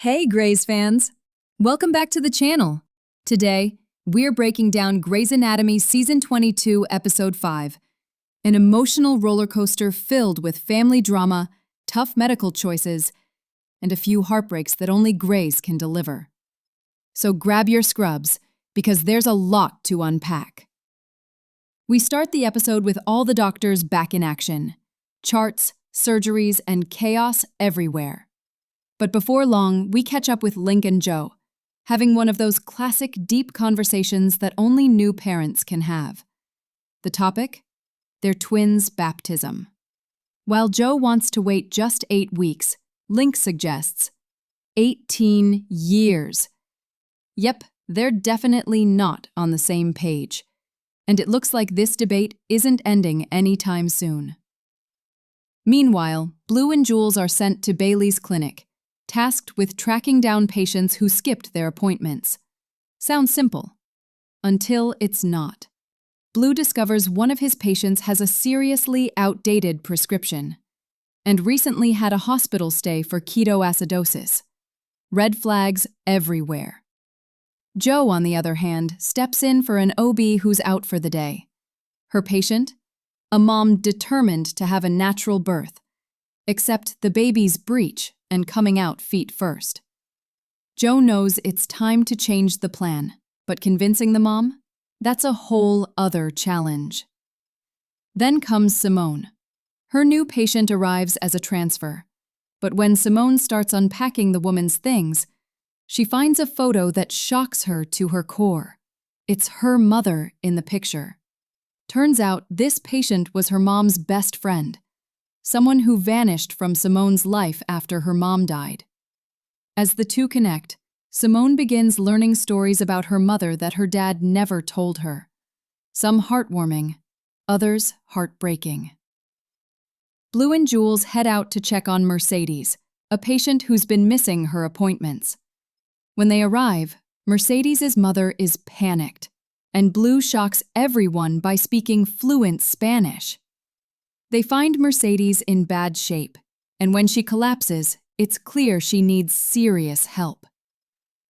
Hey Grey's fans! Welcome back to the channel. Today, we're breaking down Grey's Anatomy Season 22, Episode 5, an emotional roller coaster filled with family drama, tough medical choices, and a few heartbreaks that only Grey's can deliver. So grab your scrubs, because there's a lot to unpack. We start the episode with all the doctors back in action. Charts, surgeries, and chaos everywhere. But before long, we catch up with Link and Joe, having one of those classic deep conversations that only new parents can have. The topic? Their twins' baptism. While Joe wants to wait just 8 weeks, Link suggests 18 years. Yep, they're definitely not on the same page. And it looks like this debate isn't ending anytime soon. Meanwhile, Blue and Jules are sent to Bailey's clinic, tasked with tracking down patients who skipped their appointments. Sounds simple. Until it's not. Blue discovers one of his patients has a seriously outdated prescription and recently had a hospital stay for ketoacidosis. Red flags everywhere. Joe, on the other hand, steps in for an OB who's out for the day. Her patient? A mom determined to have a natural birth, except the baby's breech and coming out feet first. Joe knows it's time to change the plan, but convincing the mom? That's a whole other challenge. Then comes Simone. Her new patient arrives as a transfer, but when Simone starts unpacking the woman's things, she finds a photo that shocks her to her core. It's her mother in the picture. Turns out this patient was her mom's best friend, someone who vanished from Simone's life after her mom died. As the two connect, Simone begins learning stories about her mother that her dad never told her. Some heartwarming, others heartbreaking. Blue and Jules head out to check on Mercedes, a patient who's been missing her appointments. When they arrive, Mercedes' mother is panicked, and Blue shocks everyone by speaking fluent Spanish. They find Mercedes in bad shape, and when she collapses, it's clear she needs serious help.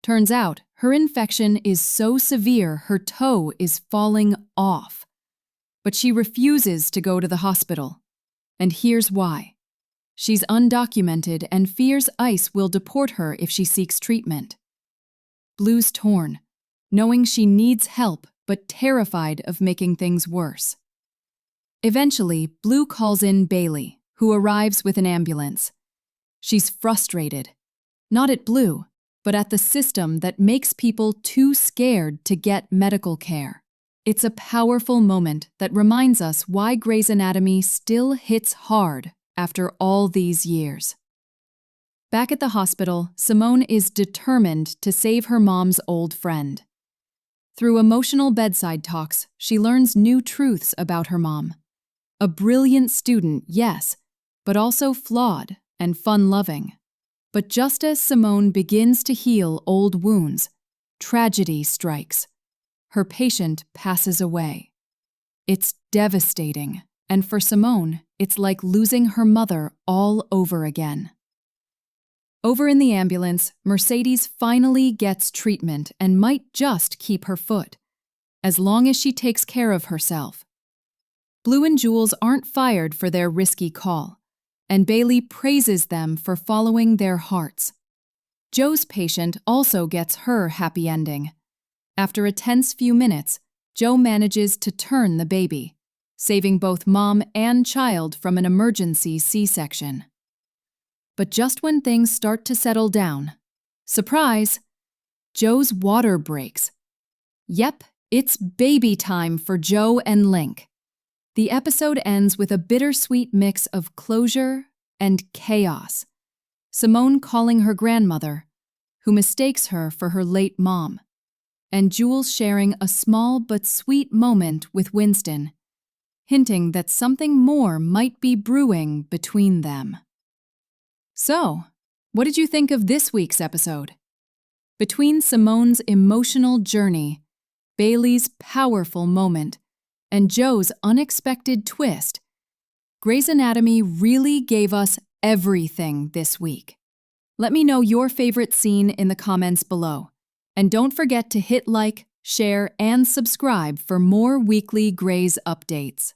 Turns out, her infection is so severe her toe is falling off. But she refuses to go to the hospital. And here's why. She's undocumented and fears ICE will deport her if she seeks treatment. Blue's torn, knowing she needs help but terrified of making things worse. Eventually, Blue calls in Bailey, who arrives with an ambulance. She's frustrated, not at Blue, but at the system that makes people too scared to get medical care. It's a powerful moment that reminds us why Grey's Anatomy still hits hard after all these years. Back at the hospital, Simone is determined to save her mom's old friend. Through emotional bedside talks, she learns new truths about her mom. A brilliant student, yes, but also flawed and fun-loving. But just as Simone begins to heal old wounds, tragedy strikes. Her patient passes away. It's devastating, and for Simone, it's like losing her mother all over again. Over in the ambulance, Mercedes finally gets treatment and might just keep her foot, as long as she takes care of herself. Blue and Jules aren't fired for their risky call, and Bailey praises them for following their hearts. Joe's patient also gets her happy ending. After a tense few minutes, Joe manages to turn the baby, saving both mom and child from an emergency C-section. But just when things start to settle down, surprise, Joe's water breaks. Yep, it's baby time for Joe and Link. The episode ends with a bittersweet mix of closure and chaos. Simone calling her grandmother, who mistakes her for her late mom, and Jules sharing a small but sweet moment with Winston, hinting that something more might be brewing between them. So, what did you think of this week's episode? Between Simone's emotional journey, Bailey's powerful moment, and Joe's unexpected twist, Grey's Anatomy really gave us everything this week. Let me know your favorite scene in the comments below. And don't forget to hit like, share, and subscribe for more weekly Grey's updates.